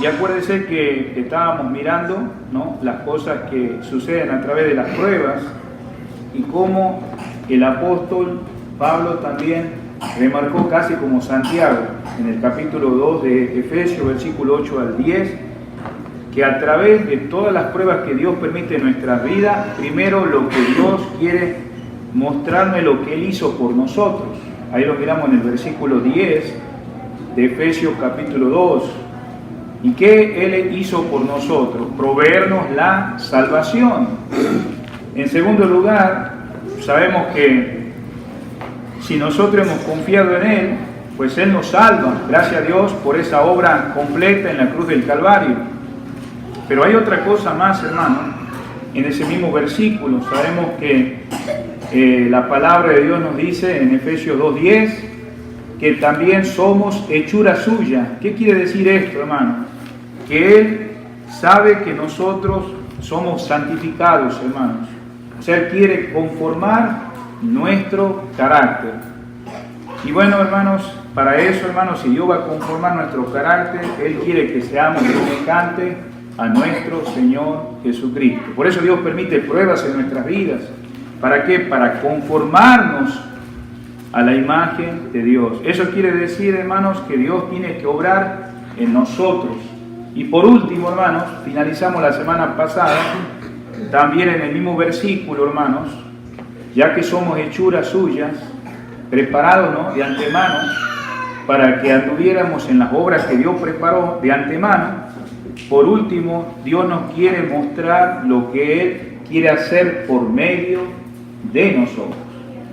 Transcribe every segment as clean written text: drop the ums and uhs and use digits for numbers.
Y acuérdense que estábamos mirando, ¿no?, las cosas que suceden a través de las pruebas y cómo el apóstol Pablo también remarcó, casi como Santiago, en el capítulo 2 de Efesios, versículo 8 al 10, que a través de todas las pruebas que Dios permite en nuestras vidas, primero lo que Dios quiere mostrarme lo que Él hizo por nosotros. Ahí lo miramos en el versículo 10 de Efesios capítulo 2. ¿Y qué Él hizo por nosotros? Proveernos la salvación. En segundo lugar, sabemos que si nosotros hemos confiado en Él, pues Él nos salva, gracias a Dios por esa obra completa en la cruz del Calvario. Pero hay otra cosa más, hermano, en ese mismo versículo. Sabemos que la palabra de Dios nos dice en Efesios 2:10 que también somos hechura suya. ¿Qué quiere decir esto, hermano? Que Él sabe que nosotros somos santificados, hermanos. O sea, Él quiere conformar nuestro carácter. Y bueno, hermanos, para eso, hermanos, si Dios va a conformar nuestro carácter, Él quiere que seamos semejantes a nuestro Señor Jesucristo. Por eso Dios permite pruebas en nuestras vidas. ¿Para qué? Para conformarnos a la imagen de Dios. Eso quiere decir, hermanos, que Dios tiene que obrar en nosotros. Y por último, hermanos, finalizamos la semana pasada, también en el mismo versículo, hermanos, ya que somos hechuras suyas, preparados, ¿no?, de antemano, para que anduviéramos en las obras que Dios preparó de antemano. Por último, Dios nos quiere mostrar lo que Él quiere hacer por medio de nosotros.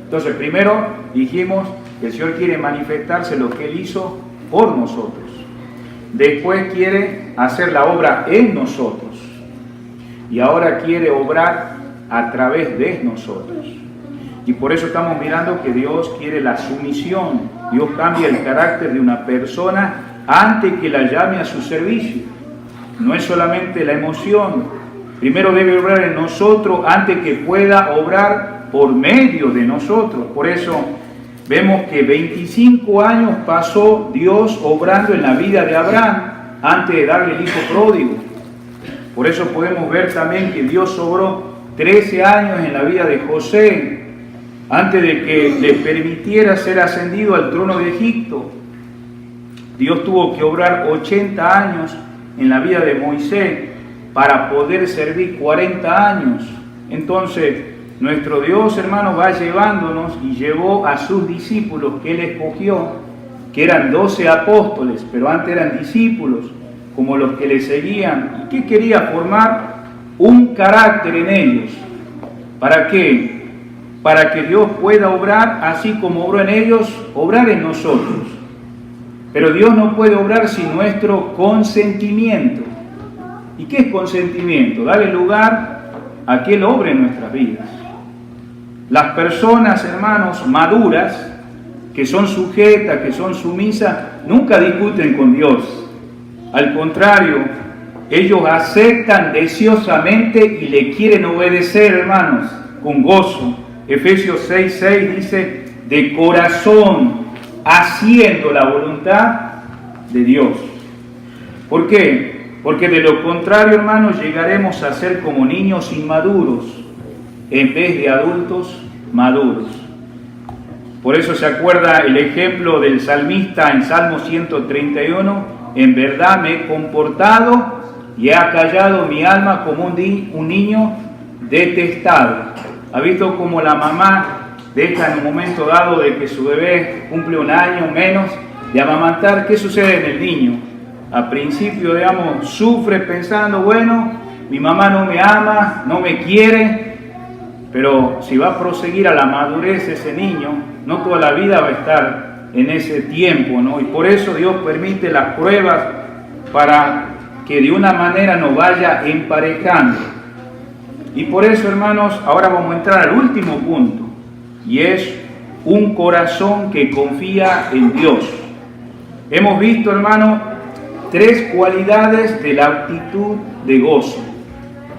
Entonces, primero dijimos que el Señor quiere manifestarse lo que Él hizo por nosotros. Después quiere hacer la obra en nosotros. Y ahora quiere obrar a través de nosotros. Y por eso estamos mirando que Dios quiere la sumisión. Dios cambia el carácter de una persona antes que la llame a su servicio. No es solamente la emoción. Primero debe obrar en nosotros antes que pueda obrar por medio de nosotros. Por eso vemos que 25 años pasó Dios obrando en la vida de Abraham antes de darle el hijo pródigo. Por eso podemos ver también que Dios obró 13 años en la vida de José antes de que le permitiera ser ascendido al trono de Egipto. Dios tuvo que obrar 80 años en la vida de Moisés para poder servir 40 años. Entonces, nuestro Dios, hermano, va llevándonos y llevó a sus discípulos que Él escogió, que eran 12 apóstoles, pero antes eran discípulos, como los que le seguían. ¿Y qué quería? Formar un carácter en ellos. ¿Para qué? Para que Dios pueda obrar así como obró en ellos, obrar en nosotros. Pero Dios no puede obrar sin nuestro consentimiento. ¿Y qué es consentimiento? Darle lugar a que Él obre en nuestras vidas. Las personas, hermanos, maduras, que son sujetas, que son sumisas, nunca discuten con Dios. Al contrario, ellos aceptan deseosamente y le quieren obedecer, hermanos, con gozo. Efesios 6:6 dice, de corazón, haciendo la voluntad de Dios. ¿Por qué? Porque de lo contrario, hermanos, llegaremos a ser como niños inmaduros en vez de adultos maduros. Por eso se acuerda el ejemplo del salmista en Salmo 131, en verdad me he comportado y he acallado mi alma como un niño detestado. ¿Ha visto cómo la mamá deja en un momento dado de que su bebé cumple un año menos de amamantar? ¿Qué sucede en el niño? Al principio, digamos, sufre pensando, bueno, mi mamá no me ama, no me quiere, pero si va a proseguir a la madurez ese niño, no toda la vida va a estar en ese tiempo, ¿no? Y por eso Dios permite las pruebas para que de una manera nos vaya emparejando. Y por eso, hermanos, ahora vamos a entrar al último punto, y es un corazón que confía en Dios. Hemos visto, hermanos, 3 cualidades de la actitud de gozo.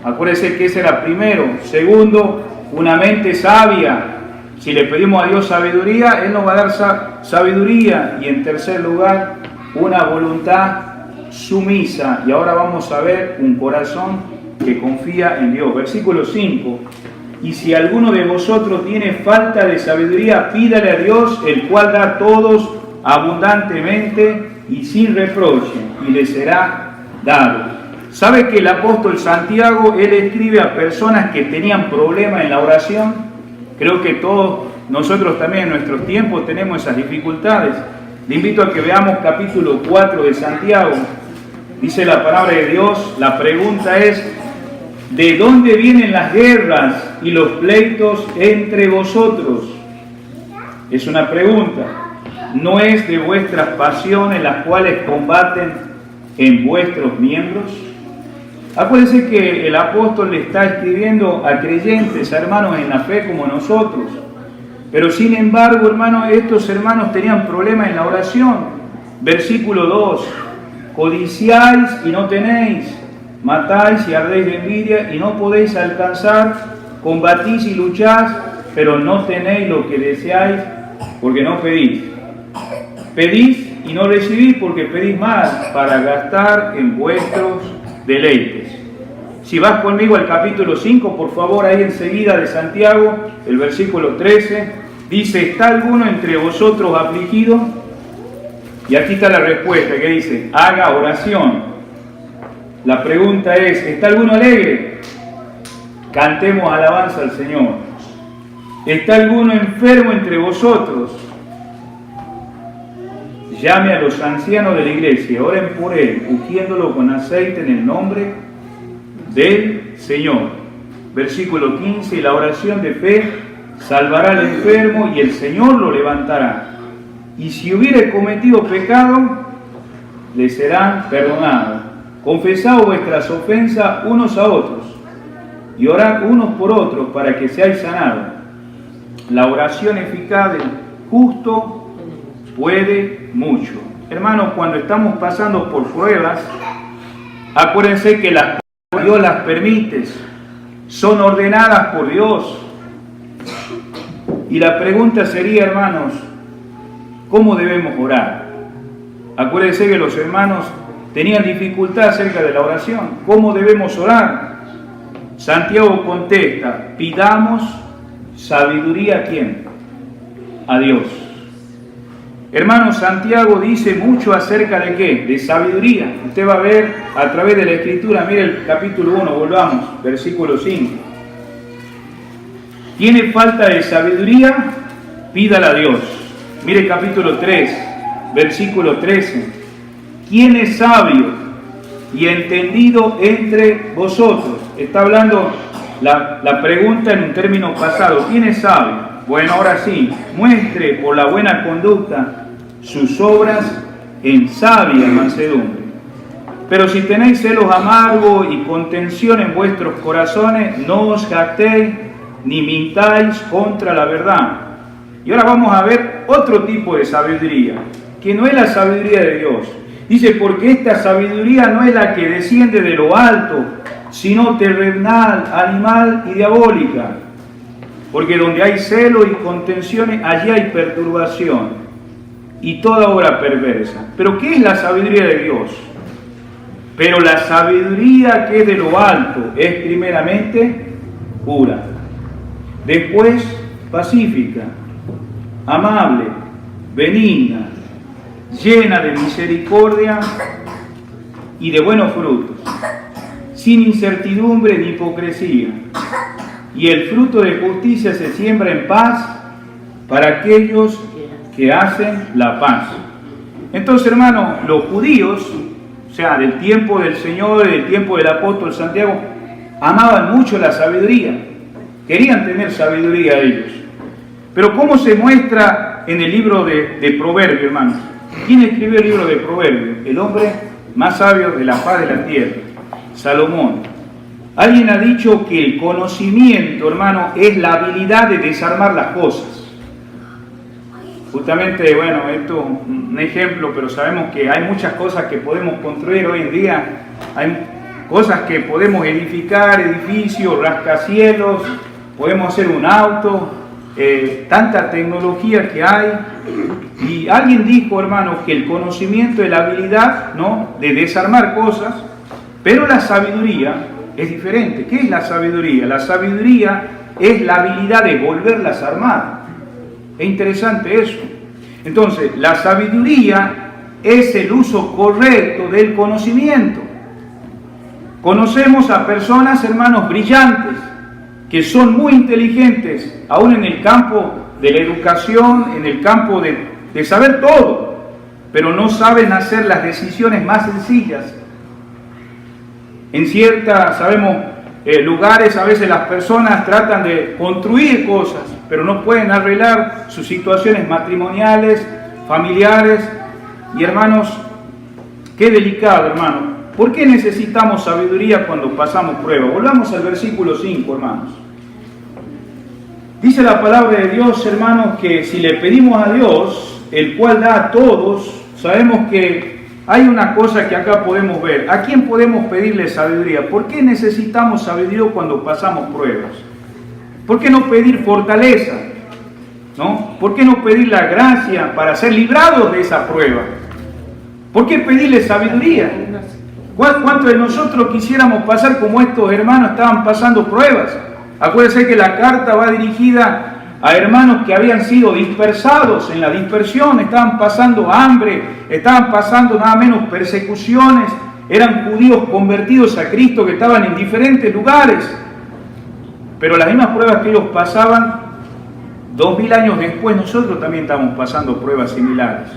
Acuérdense que ese era primero. Segundo, una mente sabia. Si le pedimos a Dios sabiduría, Él nos va a dar sabiduría. Y en tercer lugar, una voluntad sumisa. Y ahora vamos a ver un corazón que confía en Dios. Versículo 5. Y si alguno de vosotros tiene falta de sabiduría, pídale a Dios, el cual da a todos abundantemente y sin reproche, y le será dado. ¿Sabe que el apóstol Santiago, él escribe a personas que tenían problemas en la oración? Creo que todos nosotros también en nuestros tiempos tenemos esas dificultades. Le invito a que veamos capítulo 4 de Santiago. Dice la palabra de Dios, la pregunta es: ¿de dónde vienen las guerras y los pleitos entre vosotros? Es una pregunta. ¿No es de vuestras pasiones las cuales combaten en vuestros miembros? Acuérdense que el apóstol le está escribiendo a creyentes, a hermanos en la fe como nosotros. Pero sin embargo, hermanos, estos hermanos tenían problemas en la oración. Versículo 2. Codiciáis y no tenéis, matáis y ardéis de envidia y no podéis alcanzar, combatís y lucháis, pero no tenéis lo que deseáis porque no pedís. Pedís y no recibís porque pedís mal para gastar en vuestros deleites. Si vas conmigo al capítulo 5, por favor, ahí enseguida de Santiago, el versículo 13, dice: ¿está alguno entre vosotros afligido? Y aquí está la respuesta que dice: haga oración. La pregunta es: ¿está alguno alegre? Cantemos alabanza al Señor. ¿Está alguno enfermo entre vosotros? Llame a los ancianos de la iglesia, oren por él, ungiéndolo con aceite en el nombre del Señor. Versículo 15, la oración de fe salvará al enfermo y el Señor lo levantará. Y si hubiere cometido pecado, le serán perdonados. Confesad vuestras ofensas unos a otros y orad unos por otros para que seáis sanados. La oración eficaz del justo puede mucho. Hermanos, cuando estamos pasando por pruebas, acuérdense que Dios las permite, son ordenadas por Dios. Y la pregunta sería, hermanos, ¿cómo debemos orar? Acuérdense que los hermanos tenían dificultad acerca de la oración. ¿Cómo debemos orar? Santiago contesta: pidamos sabiduría. ¿A quién? A Dios. Hermano, Santiago dice mucho acerca de ¿qué? De sabiduría. Usted va a ver a través de la Escritura, mire el capítulo 1, volvamos, versículo 5. ¿Tiene falta de sabiduría? Pídala a Dios. Mire capítulo 3, versículo 13. ¿Quién es sabio y entendido entre vosotros? Está hablando la pregunta en un término pasado. ¿Quién es sabio? Bueno, ahora sí, muestre por la buena conducta sus obras en sabia mansedumbre. Pero si tenéis celos amargos y contención en vuestros corazones, no os jactéis ni mintáis contra la verdad. Y ahora vamos a ver otro tipo de sabiduría, que no es la sabiduría de Dios. Dice: porque esta sabiduría no es la que desciende de lo alto, sino terrenal, animal y diabólica. Porque donde hay celo y contenciones, allí hay perturbación y toda obra perversa. ¿Pero qué es la sabiduría de Dios? Pero la sabiduría que es de lo alto es primeramente pura, después pacífica, amable, benigna, llena de misericordia y de buenos frutos, sin incertidumbre ni hipocresía. Y el fruto de justicia se siembra en paz para aquellos que hacen la paz. Entonces, hermanos, los judíos, o sea, del tiempo del Señor y del tiempo del apóstol Santiago, amaban mucho la sabiduría. Querían tener sabiduría ellos. Pero ¿cómo se muestra en el libro de Proverbios, hermanos? ¿Quién escribió el libro de Proverbios? El hombre más sabio de la faz de la tierra, Salomón. Alguien ha dicho que el conocimiento, hermano, es la habilidad de desarmar las cosas. Justamente, bueno, esto es un ejemplo, pero sabemos que hay muchas cosas que podemos construir hoy en día. Hay cosas que podemos edificar, edificios, rascacielos, podemos hacer un auto, tanta tecnología que hay. Y alguien dijo, hermanos, que el conocimiento es la habilidad, ¿no?, de desarmar cosas, pero la sabiduría es diferente. ¿Qué es la sabiduría? La sabiduría es la habilidad de volverlas a armar. Es interesante eso. Entonces, la sabiduría es el uso correcto del conocimiento. Conocemos a personas, hermanos, brillantes, que son muy inteligentes, aún en el campo de la educación, en el campo de saber todo, pero no saben hacer las decisiones más sencillas. En sabemos, lugares a veces las personas tratan de construir cosas, pero no pueden arreglar sus situaciones matrimoniales, familiares. Y hermanos, qué delicado, hermano. ¿Por qué necesitamos sabiduría cuando pasamos pruebas? Volvamos al versículo 5, hermanos. Dice la palabra de Dios, hermanos, que si le pedimos a Dios, el cual da a todos, sabemos que hay una cosa que acá podemos ver. ¿A quién podemos pedirle sabiduría? ¿Por qué necesitamos sabiduría cuando pasamos pruebas? ¿Por qué no pedir fortaleza? ¿No? ¿Por qué no pedir la gracia para ser librados de esa prueba? ¿Por qué pedirle sabiduría? ¿Cuántos de nosotros quisiéramos pasar como estos hermanos estaban pasando pruebas? Acuérdense que la carta va dirigida a hermanos que habían sido dispersados en la dispersión, estaban pasando hambre, estaban pasando nada menos persecuciones, eran judíos convertidos a Cristo que estaban en diferentes lugares. Pero las mismas pruebas que ellos pasaban, 2000 años después nosotros también estamos pasando pruebas similares.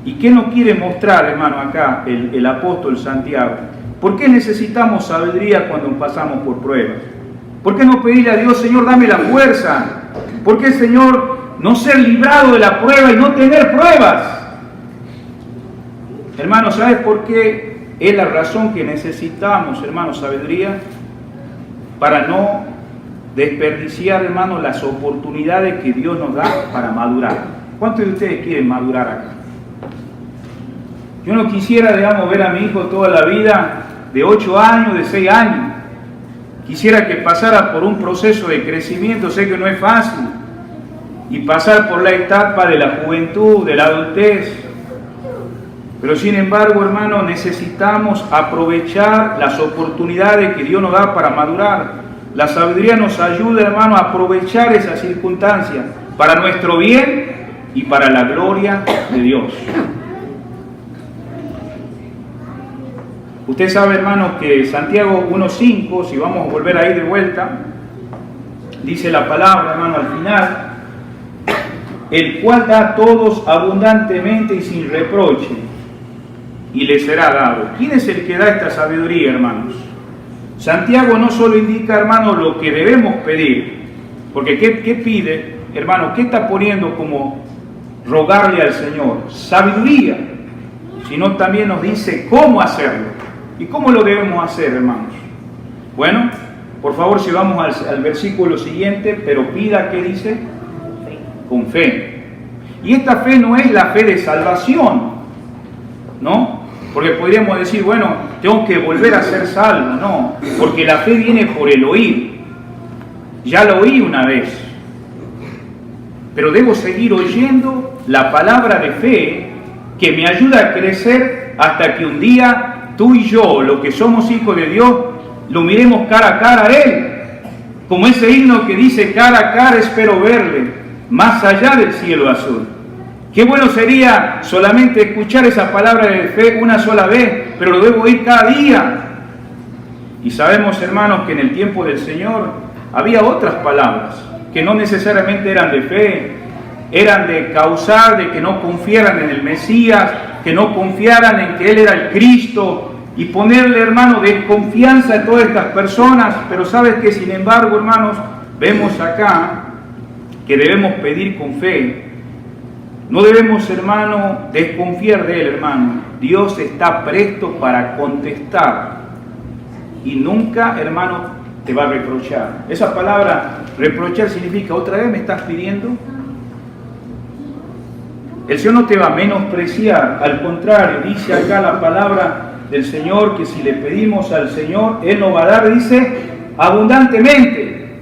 ¿Y qué nos quiere mostrar, hermano, acá el apóstol Santiago? ¿Por qué necesitamos sabiduría cuando pasamos por pruebas? ¿Por qué no pedirle a Dios, Señor, dame la fuerza? ¿Por qué, Señor, no ser librado de la prueba y no tener pruebas? Hermano, ¿sabes por qué es la razón que necesitamos, hermano, sabiduría? Para no desperdiciar, hermano, las oportunidades que Dios nos da para madurar. ¿Cuántos de ustedes quieren madurar acá? Yo no quisiera, digamos, ver a mi hijo toda la vida de 8 años, de 6 años. Quisiera que pasara por un proceso de crecimiento, sé que no es fácil, y pasar por la etapa de la juventud, de la adultez. Pero sin embargo, hermano, necesitamos aprovechar las oportunidades que Dios nos da para madurar. La sabiduría nos ayuda, hermano, a aprovechar esas circunstancias para nuestro bien y para la gloria de Dios. Usted sabe, hermanos, que Santiago 1.5, si vamos a volver ahí de vuelta, dice la palabra, hermano, al final, el cual da a todos abundantemente y sin reproche, y le será dado. ¿Quién es el que da esta sabiduría, hermanos? Santiago no solo indica, hermano, lo que debemos pedir, porque ¿qué pide, hermano? ¿Qué está poniendo como rogarle al Señor? Sabiduría, sino también nos dice cómo hacerlo. ¿Y cómo lo debemos hacer, hermanos? Bueno, por favor, si vamos al versículo siguiente, pero pida, ¿qué dice? Con fe. Y esta fe no es la fe de salvación, ¿no? Porque podríamos decir, bueno, tengo que volver a ser salvo. No, porque la fe viene por el oír. Ya lo oí una vez. Pero debo seguir oyendo la palabra de fe que me ayuda a crecer hasta que un día tú y yo, los que somos hijos de Dios, lo miremos cara a cara a Él. Como ese himno que dice, cara a cara espero verle, más allá del cielo azul. Qué bueno sería solamente escuchar esa palabra de fe una sola vez, pero lo debo oír cada día. Y sabemos, hermanos, que en el tiempo del Señor había otras palabras que no necesariamente eran de fe, eran de causar de que no confiaran en el Mesías, que no confiaran en que Él era el Cristo, y ponerle, hermano, desconfianza en todas estas personas. Pero sabes que, sin embargo, hermanos, vemos acá que debemos pedir con fe. No debemos, hermano, desconfiar de Él, hermano. Dios está presto para contestar y nunca, hermano, te va a reprochar. Esa palabra reprochar significa, ¿otra vez me estás pidiendo? El Señor no te va a menospreciar, al contrario, dice acá la palabra del Señor que si le pedimos al Señor, Él nos va a dar, dice, abundantemente.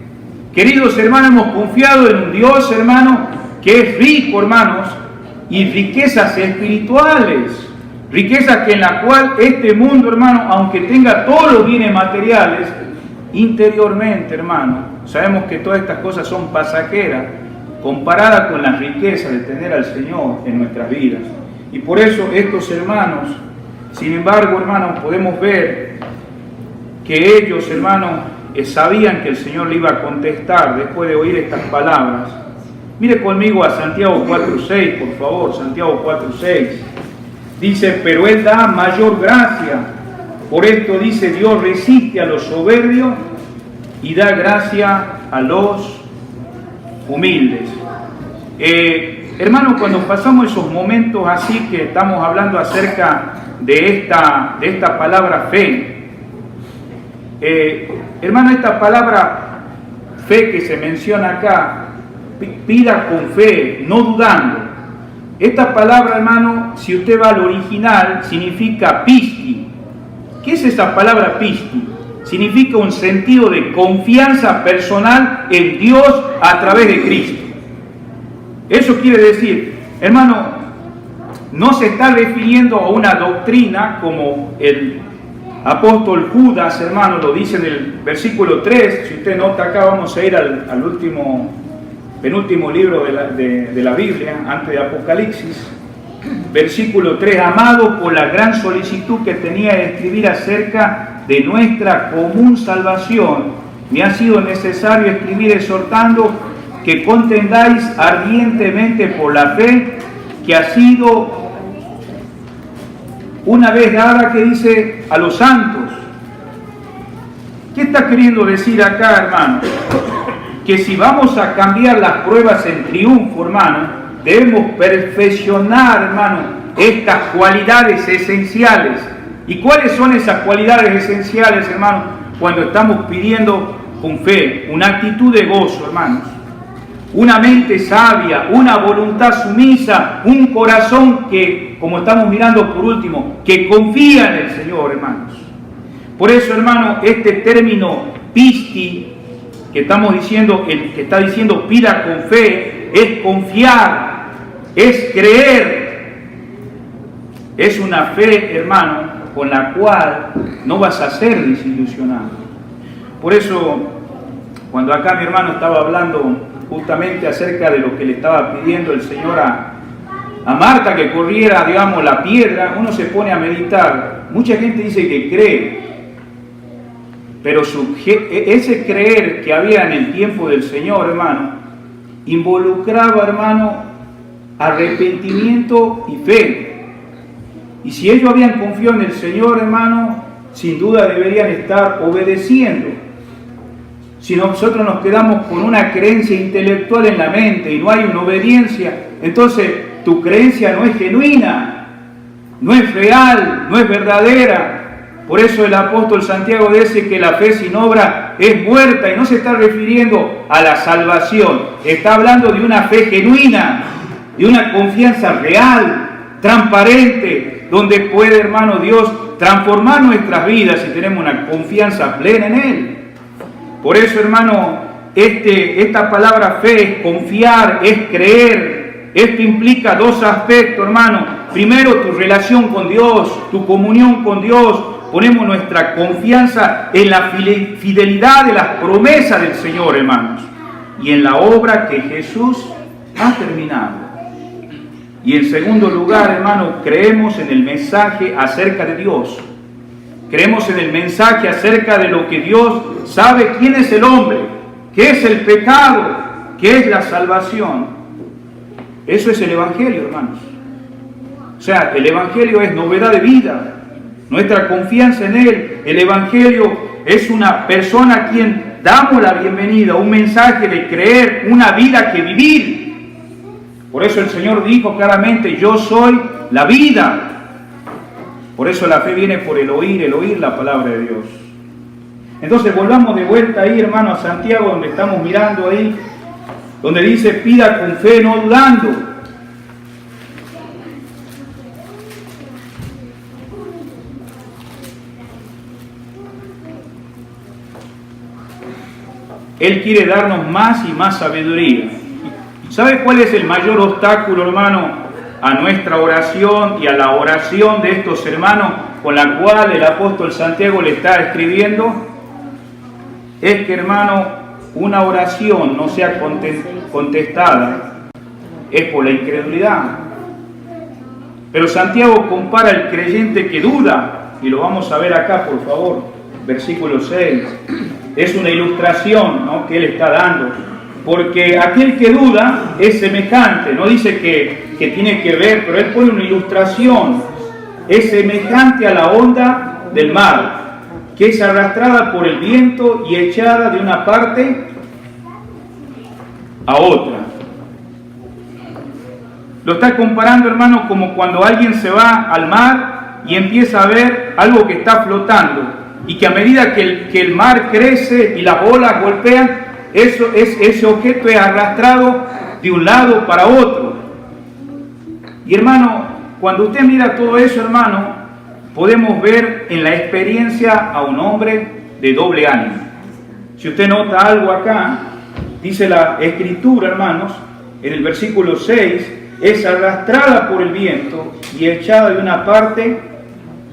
Queridos hermanos, hemos confiado en un Dios, hermano, que es rico, hermanos, y riquezas espirituales. Riquezas que en la cual este mundo, hermano, aunque tenga todos los bienes materiales, interiormente, hermano, sabemos que todas estas cosas son pasajeras comparadas con las riquezas de tener al Señor en nuestras vidas. Y por eso estos hermanos, sin embargo, hermanos, podemos ver que ellos, hermanos, sabían que el Señor le iba a contestar después de oír estas palabras. Mire conmigo a Santiago 4:6, por favor, Santiago 4:6. Dice, pero Él da mayor gracia. Por esto dice, Dios resiste a los soberbios y da gracia a los humildes. Hermanos, cuando pasamos esos momentos así que estamos hablando acerca de esta palabra fe, hermano, esta palabra fe que se menciona acá, pida con fe, no dudando. Esta palabra, hermano, si usted va al original, significa pisti. ¿Qué es esa palabra pisti? Significa un sentido de confianza personal en Dios a través de Cristo. Eso quiere decir, hermano, no se está refiriendo a una doctrina como el apóstol Judas, hermano, lo dice en el versículo 3. Si usted nota acá, vamos a ir al penúltimo libro de la Biblia, antes de Apocalipsis, versículo 3, amado, por la gran solicitud que tenía de escribir acerca de nuestra común salvación, me ha sido necesario escribir exhortando que contendáis ardientemente por la fe que ha sido una vez dada, que dice, a los santos. ¿Qué está queriendo decir acá, hermano? Que si vamos a cambiar las pruebas en triunfo, hermano, debemos perfeccionar, hermano, estas cualidades esenciales. ¿Y cuáles son esas cualidades esenciales, hermano? Cuando estamos pidiendo con fe, una actitud de gozo, hermanos, una mente sabia, una voluntad sumisa, un corazón que, como estamos mirando por último, que confía en el Señor, hermanos. Por eso, hermano, este término pisti, que estamos diciendo, el que está diciendo pida con fe, es confiar, es creer. Es una fe, hermano, con la cual no vas a ser desilusionado. Por eso, cuando acá mi hermano estaba hablando justamente acerca de lo que le estaba pidiendo el Señor a Marta, que corriera, digamos, la piedra, uno se pone a meditar. Mucha gente dice que cree, pero ese creer que había en el tiempo del Señor, hermano, involucraba, hermano, arrepentimiento y fe. Y si ellos habían confiado en el Señor, hermano, sin duda deberían estar obedeciendo. Si nosotros nos quedamos con una creencia intelectual en la mente y no hay una obediencia, entonces tu creencia no es genuina, no es real, no es verdadera. Por eso el apóstol Santiago dice que la fe sin obra es muerta, y no se está refiriendo a la salvación, está hablando de una fe genuina, de una confianza real, transparente, donde puede, hermano, Dios transformar nuestras vidas si tenemos una confianza plena en Él. Por eso, hermano, esta palabra fe es confiar, es creer. Esto implica dos aspectos, hermano. Primero, tu relación con Dios, tu comunión con Dios. Ponemos nuestra confianza en la fidelidad de las promesas del Señor, hermanos, y en la obra que Jesús ha terminado. Y en segundo lugar, hermano, creemos en el mensaje acerca de Dios. Creemos en el mensaje acerca de lo que Dios sabe quién es el hombre, qué es el pecado, qué es la salvación. Eso es el Evangelio, hermanos. O sea, el Evangelio es novedad de vida. Nuestra confianza en Él. El Evangelio es una persona a quien damos la bienvenida, un mensaje de creer, una vida que vivir. Por eso el Señor dijo claramente, yo soy la vida. Por eso la fe viene por el oír la palabra de Dios. Entonces volvamos de vuelta ahí, hermano, a Santiago, donde estamos mirando ahí, donde dice, pida con fe, no dudando. Él quiere darnos más y más sabiduría. ¿Sabe cuál es el mayor obstáculo, hermano, a nuestra oración y a la oración de estos hermanos con la cual el apóstol Santiago le está escribiendo? Es que, hermano, una oración no sea contestada es por la incredulidad. Pero Santiago compara al creyente que duda, y lo vamos a ver acá, por favor, versículo 6. Es una ilustración, ¿no?, que él está dando. Porque aquel que duda es semejante, no dice que tiene que ver, pero él pone una ilustración. Es semejante a la onda del mar, que es arrastrada por el viento y echada de una parte a otra. Lo está comparando, hermano, como cuando alguien se va al mar y empieza a ver algo que está flotando, y que a medida que el mar crece y las olas golpean, ese objeto es arrastrado de un lado para otro. Y, hermano, cuando usted mira todo eso, hermano, podemos ver en la experiencia a un hombre de doble ánimo. Si usted nota algo acá, dice la Escritura, hermanos, en el versículo 6, es arrastrada por el viento y echada de una parte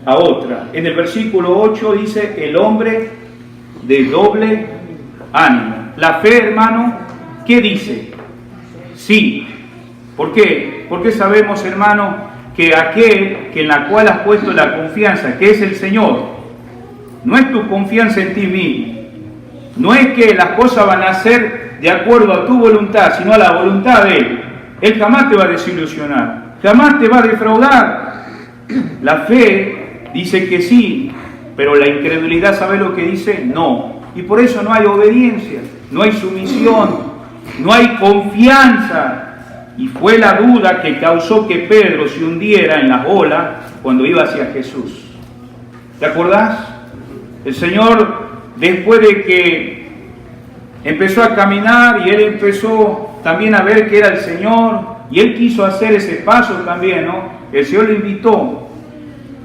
a otra. En el versículo 8 dice, el hombre de doble ánimo. La fe, hermano, ¿qué dice? Sí. ¿Por qué? Porque sabemos, hermano, que aquel que en la cual has puesto la confianza, que es el Señor, no es tu confianza en ti mismo, no es que las cosas van a ser de acuerdo a tu voluntad, sino a la voluntad de Él. Él jamás te va a desilusionar, jamás te va a defraudar. La fe dice que sí, pero la incredulidad, ¿sabe lo que dice? No. Y por eso no hay obediencia, no hay sumisión, no hay confianza. Y fue la duda que causó que Pedro se hundiera en las olas cuando iba hacia Jesús. ¿Te acordás? El Señor, después de que empezó a caminar y él empezó también a ver que era el Señor, y él quiso hacer ese paso también, ¿no? El Señor lo invitó.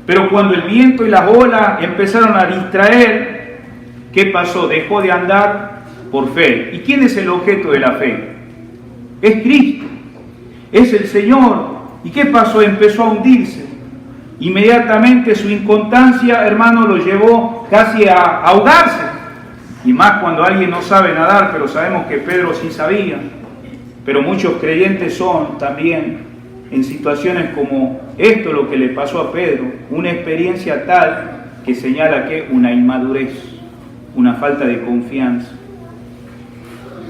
Pero cuando el viento y las olas empezaron a distraer, ¿qué pasó? Dejó de andar por fe. ¿Y quién es el objeto de la fe? Es Cristo, es el Señor. ¿Y qué pasó? Empezó a hundirse. Inmediatamente su inconstancia, hermano, lo llevó casi a ahogarse. Y más cuando alguien no sabe nadar, pero sabemos que Pedro sí sabía. Pero muchos creyentes son también en situaciones como esto, lo que le pasó a Pedro, una experiencia tal que señala que una inmadurez, una falta de confianza.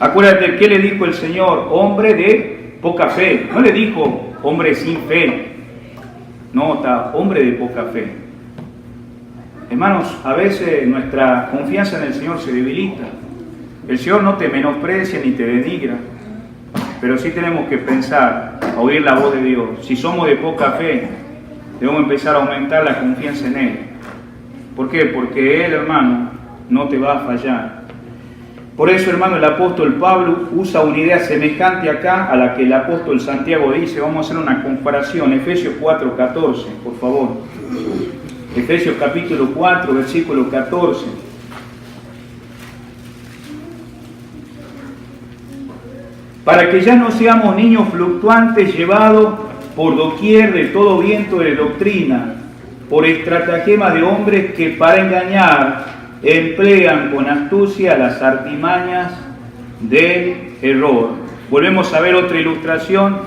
Acuérdate, ¿qué le dijo el Señor? Hombre de poca fe. No le dijo hombre sin fe. Nota, hombre de poca fe. Hermanos, a veces nuestra confianza en el Señor se debilita. El Señor no te menosprecia ni te denigra, pero sí tenemos que pensar, a oír la voz de Dios. Si somos de poca fe, debemos empezar a aumentar la confianza en Él. ¿Por qué? Porque Él, hermano, no te va a fallar. Por eso, hermano, el apóstol Pablo usa una idea semejante acá a la que el apóstol Santiago dice. Vamos a hacer una comparación. Efesios 4:14, por favor. Efesios capítulo 4, versículo 14. Para que ya no seamos niños fluctuantes llevados por doquier de todo viento de doctrina, por estratagema de hombres que para engañar emplean con astucia las artimañas del error. Volvemos a ver otra ilustración.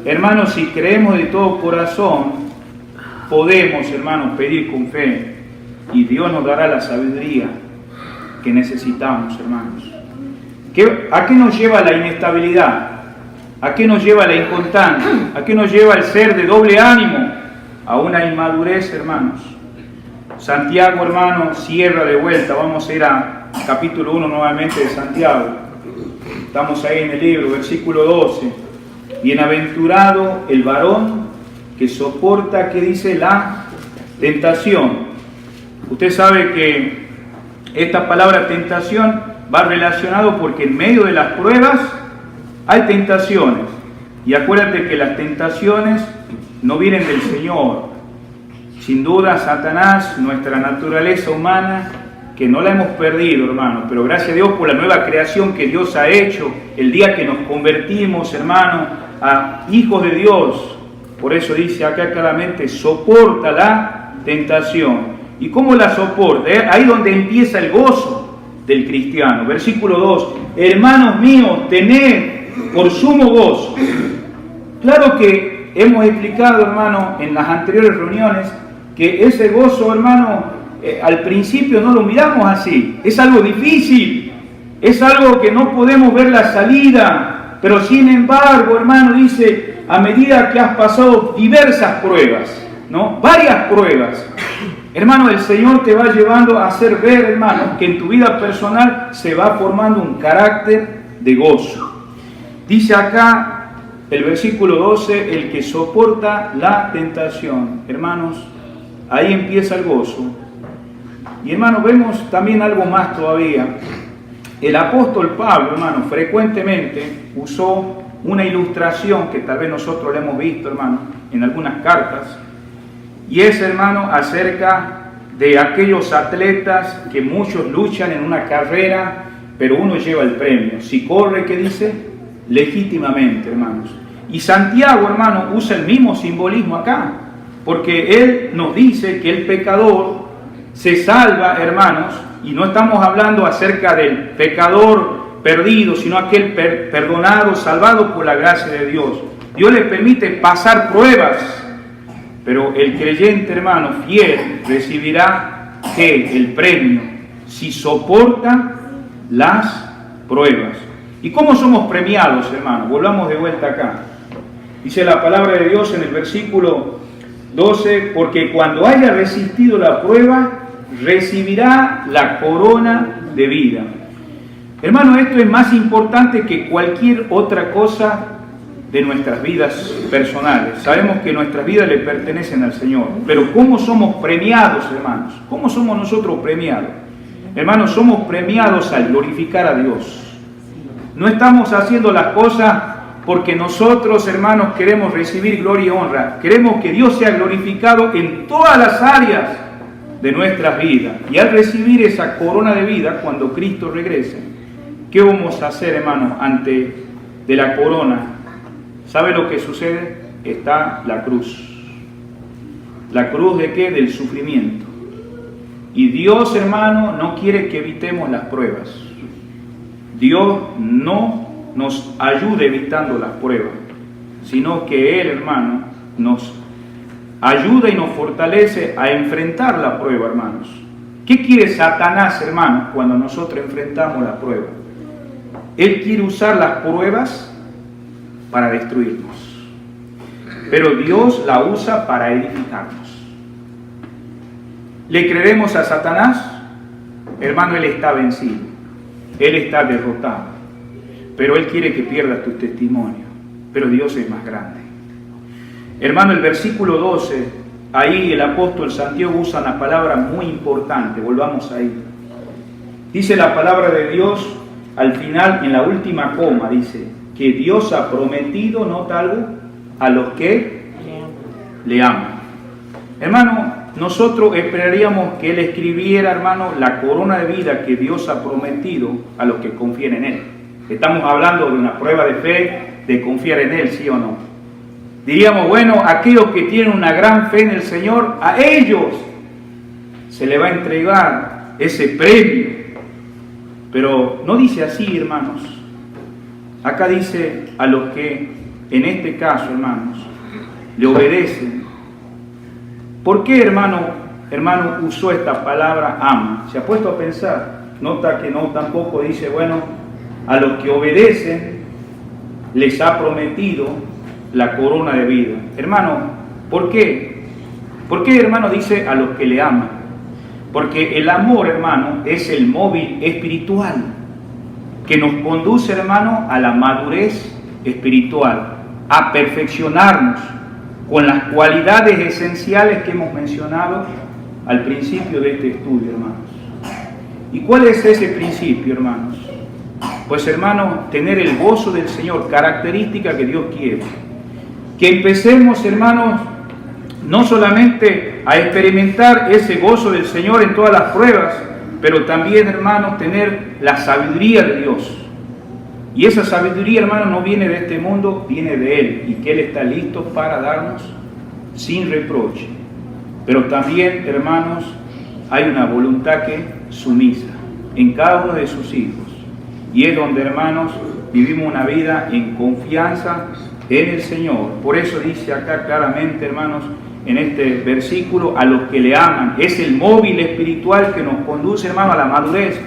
Hermanos, si creemos de todo corazón, podemos, hermanos, pedir con fe y Dios nos dará la sabiduría que necesitamos, hermanos. ¿A qué nos lleva la inestabilidad? ¿A qué nos lleva la inconstancia? ¿A qué nos lleva el ser de doble ánimo? A una inmadurez, hermanos. Santiago, hermano, cierra de vuelta. Vamos a ir a capítulo 1 nuevamente de Santiago. Estamos ahí en el libro, versículo 12. Bienaventurado el varón que soporta, que dice, la tentación. Usted sabe que esta palabra tentación va relacionado porque en medio de las pruebas hay tentaciones. Y acuérdate que las tentaciones no vienen del Señor. Sin duda, Satanás, nuestra naturaleza humana, que no la hemos perdido, hermano, pero gracias a Dios por la nueva creación que Dios ha hecho, el día que nos convertimos, hermano, a hijos de Dios. Por eso dice acá claramente, soporta la tentación. ¿Y cómo la soporta? Ahí donde empieza el gozo del cristiano. Versículo 2, hermanos míos, tened por sumo gozo. Claro que hemos explicado, hermano, en las anteriores reuniones, que ese gozo, hermano, al principio no lo miramos así. Es algo difícil, es algo que no podemos ver la salida, pero sin embargo, hermano, dice, a medida que has pasado diversas pruebas, ¿no? Varias pruebas, hermano, el Señor te va llevando a hacer ver, hermano, que en tu vida personal se va formando un carácter de gozo. Dice acá el versículo 12, el que soporta la tentación. Hermanos, ahí empieza el gozo. Y hermano, vemos también algo más todavía. El apóstol Pablo, hermano, frecuentemente usó una ilustración que tal vez nosotros la hemos visto, hermano, en algunas cartas. Y es, hermano, acerca de aquellos atletas que muchos luchan en una carrera, pero uno lleva el premio. Si corre, ¿qué dice? Legítimamente, hermanos. Y Santiago, hermano, usa el mismo simbolismo acá, porque él nos dice que el pecador se salva, hermanos, y no estamos hablando acerca del pecador perdido, sino aquel perdonado, salvado por la gracia de Dios. Dios le permite pasar pruebas, pero el creyente, hermano, fiel, recibirá ¿qué? El premio, si soporta las pruebas. ¿Y cómo somos premiados, hermano? Volvamos de vuelta acá. Dice la palabra de Dios en el versículo 12, porque cuando haya resistido la prueba, recibirá la corona de vida. Hermano, esto es más importante que cualquier otra cosa de nuestras vidas personales. Sabemos que nuestras vidas le pertenecen al Señor, pero ¿cómo somos premiados, hermanos? ¿Cómo somos nosotros premiados? Hermanos, somos premiados al glorificar a Dios. No estamos haciendo las cosas porque nosotros, hermanos, queremos recibir gloria y honra. Queremos que Dios sea glorificado en todas las áreas de nuestras vidas. Y al recibir esa corona de vida, cuando Cristo regrese, ¿qué vamos a hacer, hermanos, ante de la corona? ¿Sabe lo que sucede? Está la cruz. ¿La cruz de qué? Del sufrimiento. Y Dios, hermano, no quiere que evitemos las pruebas. Dios no nos ayude evitando las pruebas, sino que Él, hermano, nos ayuda y nos fortalece a enfrentar la prueba, hermanos. ¿Qué quiere Satanás, hermanos, cuando nosotros enfrentamos la prueba? Él quiere usar las pruebas para destruirnos, pero Dios la usa para edificarnos. ¿Le creeremos a Satanás? Hermano, él está vencido, él está derrotado, pero él quiere que pierdas tu testimonio, pero Dios es más grande. Hermano, el versículo 12, ahí el apóstol Santiago usa una palabra muy importante, volvamos ahí. Dice la palabra de Dios, al final, en la última coma, dice, que Dios ha prometido, nota algo, a los que le aman. Hermano, nosotros esperaríamos que Él escribiera, hermano, la corona de vida que Dios ha prometido a los que confían en Él. Estamos hablando de una prueba de fe, de confiar en Él, ¿sí o no? Diríamos, bueno, aquellos que tienen una gran fe en el Señor, a ellos se le va a entregar ese premio. Pero no dice así, hermanos. Acá dice a los que, en este caso, hermanos, le obedecen. ¿Por qué, hermano usó esta palabra ama? ¿Se ha puesto a pensar? Nota que no tampoco dice, bueno, a los que obedecen les ha prometido la corona de vida. Hermano, ¿por qué? ¿Por qué, hermano, dice a los que le aman? Porque el amor, hermano, es el móvil espiritual que nos conduce, hermano, a la madurez espiritual, a perfeccionarnos con las cualidades esenciales que hemos mencionado al principio de este estudio, hermanos. ¿Y cuál es ese principio, hermanos? Pues, hermanos, tener el gozo del Señor, característica que Dios quiere. Que empecemos, hermanos, no solamente a experimentar ese gozo del Señor en todas las pruebas, pero también, hermanos, tener la sabiduría de Dios. Y esa sabiduría, hermanos, no viene de este mundo, viene de Él, y que Él está listo para darnos sin reproche. Pero también, hermanos, hay una voluntad que sumisa en cada uno de sus hijos. Y es donde, hermanos, vivimos una vida en confianza en el Señor. Por eso dice acá claramente, hermanos, en este versículo, a los que le aman. Es el móvil espiritual que nos conduce, hermano, a la madurez.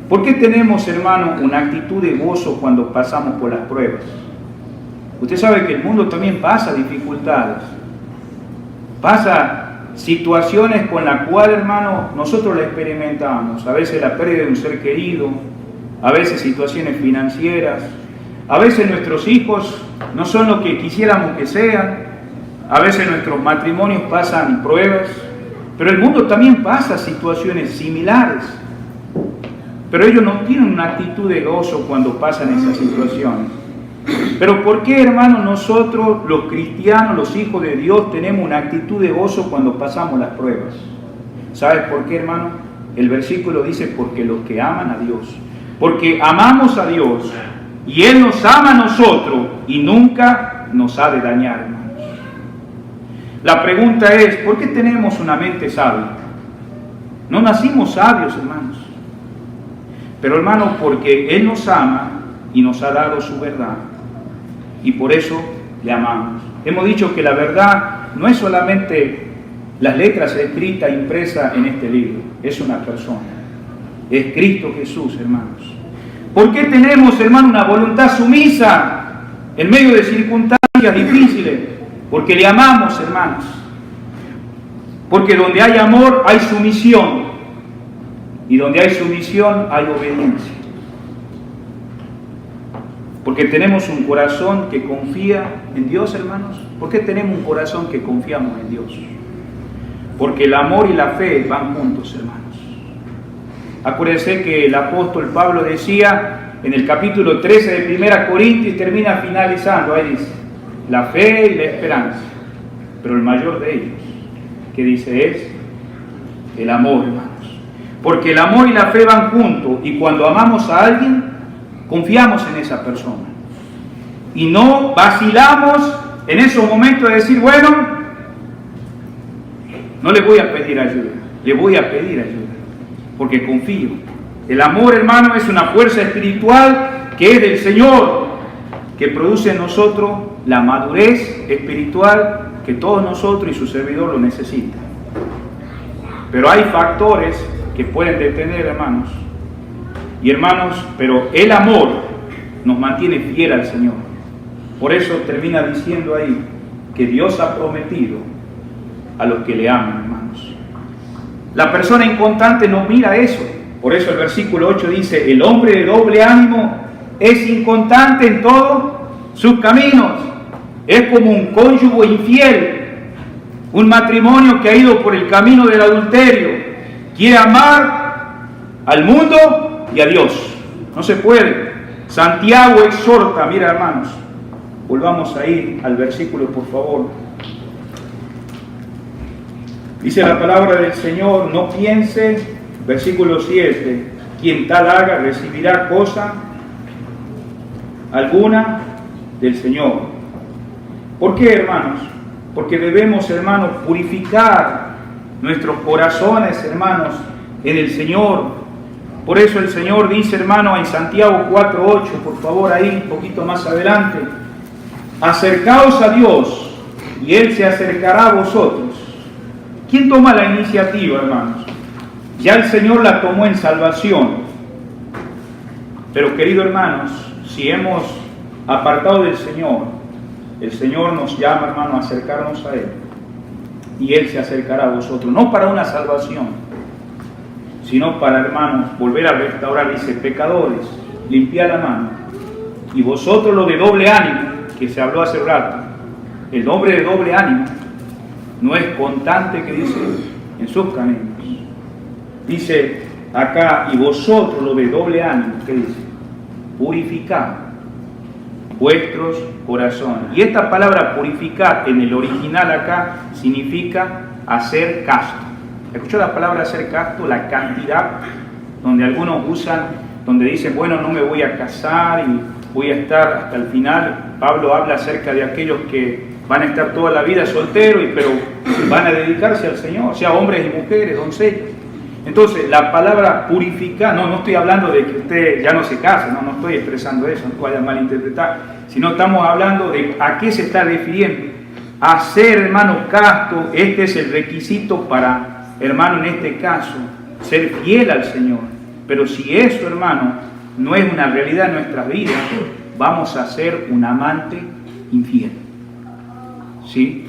¿Por qué tenemos, hermano, una actitud de gozo cuando pasamos por las pruebas? Usted sabe que el mundo también pasa dificultades. Pasa situaciones con las cuales, hermano, nosotros la experimentamos. A veces la pérdida de un ser querido, a veces situaciones financieras, a veces nuestros hijos no son lo que quisiéramos que sean, a veces nuestros matrimonios pasan pruebas, pero el mundo también pasa situaciones similares. Pero ellos no tienen una actitud de gozo cuando pasan esas situaciones. Pero ¿por qué, hermanos, nosotros, los cristianos, los hijos de Dios, tenemos una actitud de gozo cuando pasamos las pruebas? ¿Sabes por qué, hermano? El versículo dice, porque los que aman a Dios. Porque amamos a Dios y Él nos ama a nosotros y nunca nos ha de dañar, hermanos. La pregunta es, ¿por qué tenemos una mente sabia? No nacimos sabios, hermanos. Pero, hermanos, porque Él nos ama y nos ha dado su verdad. Y por eso le amamos. Hemos dicho que la verdad no es solamente las letras escritas, impresas en este libro. Es una persona. Es Cristo Jesús, hermanos. ¿Por qué tenemos, hermano, una voluntad sumisa en medio de circunstancias difíciles? Porque le amamos, hermanos. Porque donde hay amor hay sumisión. Y donde hay sumisión hay obediencia. Porque tenemos un corazón que confía en Dios, hermanos. ¿Por qué tenemos un corazón que confiamos en Dios? Porque el amor y la fe van juntos, hermanos. Acuérdense que el apóstol Pablo decía en el capítulo 13 de 1 Corintios, y termina finalizando, ahí dice, la fe y la esperanza. Pero el mayor de ellos, que dice, es el amor, hermanos. Porque el amor y la fe van juntos, y cuando amamos a alguien, confiamos en esa persona. Y no vacilamos en esos momentos de decir, bueno, no le voy a pedir ayuda, le voy a pedir ayuda, porque confío. El amor, hermano, es una fuerza espiritual que es del Señor, que produce en nosotros la madurez espiritual que todos nosotros y su servidor lo necesitan. Pero hay factores que pueden detener, hermanos. Y hermanos, pero el amor nos mantiene fiel al Señor. Por eso termina diciendo ahí que Dios ha prometido a los que le aman, hermanos. La persona inconstante no mira eso. Por eso el versículo 8 dice, el hombre de doble ánimo es inconstante en todos sus caminos. Es como un cónyuge infiel, un matrimonio que ha ido por el camino del adulterio. Quiere amar al mundo y a Dios. No se puede. Santiago exhorta, mira, hermanos, volvamos a ir al versículo, por favor. Dice la palabra del Señor, no piense, versículo 7, quien tal haga recibirá cosa alguna del Señor. ¿Por qué, hermanos? Porque debemos, hermanos, purificar nuestros corazones, hermanos, en el Señor. Por eso el Señor dice, hermano, en Santiago 4:8, por favor, ahí, un poquito más adelante, acercaos a Dios y Él se acercará a vosotros. ¿Quién toma la iniciativa, hermanos? Ya el Señor la tomó en salvación. Pero, queridos hermanos, si hemos apartado del Señor, el Señor nos llama, hermano, a acercarnos a Él. Y Él se acercará a vosotros, no para una salvación, sino para, hermanos, volver a restaurar. Dice, pecadores, limpiad la mano. Y vosotros los de doble ánimo, que se habló hace rato, el hombre de doble ánimo no es constante, que dice, en sus caminos. Dice acá, y vosotros los de doble ánimo, que dice, purificad vuestros corazones. Y esta palabra purificar en el original acá significa hacer casto. ¿Escuchó la palabra ser casto? La cantidad, donde algunos usan, donde dicen, bueno, no me voy a casar y voy a estar hasta el final. Pablo habla acerca de aquellos que van a estar toda la vida solteros, pero van a dedicarse al Señor, o sea, hombres y mujeres, doncellas. Entonces, la palabra purificar, no estoy hablando de que usted ya no se case, no estoy expresando eso, no vaya a malinterpretar, sino estamos hablando de a qué se está refiriendo. A ser, hermano, casto, este es el requisito para, hermano, en este caso, ser fiel al Señor. Pero si eso, hermano, no es una realidad en nuestras vidas, vamos a ser un amante infiel. ¿Sí?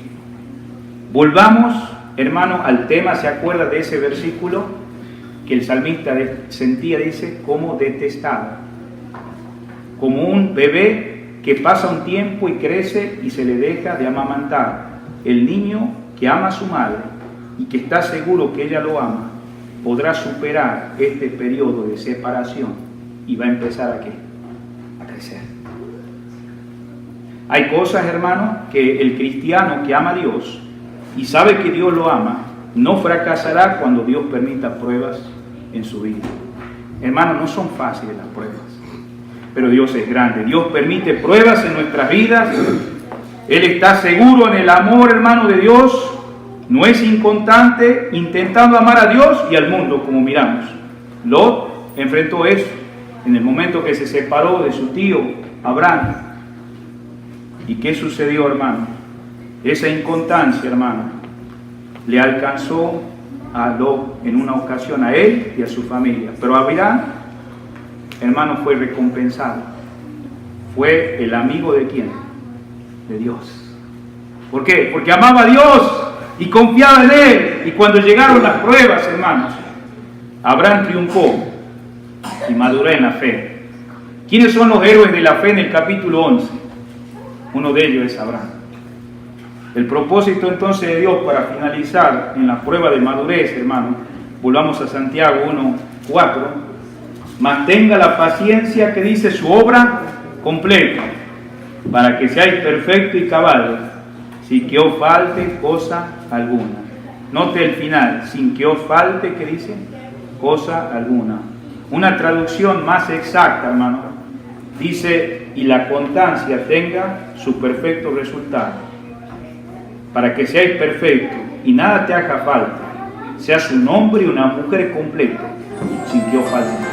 Volvamos, hermano, al tema. ¿Se acuerda de ese versículo que el salmista sentía, dice, como detestado? Como un bebé que pasa un tiempo y crece y se le deja de amamantar. El niño que ama a su madre y que está seguro que ella lo ama, podrá superar este periodo de separación y va a empezar ¿a qué? A crecer. Hay cosas, hermano, que el cristiano que ama a Dios y sabe que Dios lo ama, no fracasará cuando Dios permita pruebas en su vida. Hermano, no son fáciles las pruebas, pero Dios es grande. Dios permite pruebas en nuestras vidas. Él está seguro en el amor, hermano, de Dios. No es inconstante, intentando amar a Dios y al mundo, como miramos. Lot enfrentó eso en el momento que se separó de su tío Abraham. ¿Y qué sucedió, hermano? Esa inconstancia, hermano, le alcanzó a Lot en una ocasión, a él y a su familia. Pero Abraham, hermano, fue recompensado. Fue el amigo de ¿quién? De Dios. ¿Por qué? Porque amaba a Dios y confiaba en Él. Y cuando llegaron las pruebas, hermanos, Abraham triunfó y maduró en la fe. ¿Quiénes son los héroes de la fe en el capítulo 11? Uno de ellos es Abraham. El propósito entonces de Dios para finalizar en la prueba de madurez, hermano, volvamos a Santiago 1:4, mas tenga la paciencia que dice su obra completa, para que seáis perfecto y cabal, sin que os falte cosa alguna. Note el final, sin que os falte, ¿qué dice? Cosa alguna. Una traducción más exacta, hermano, dice, y la constancia tenga su perfecto resultado, para que seáis perfectos y nada te haga falta, seas un hombre y una mujer completo, sin que os falte.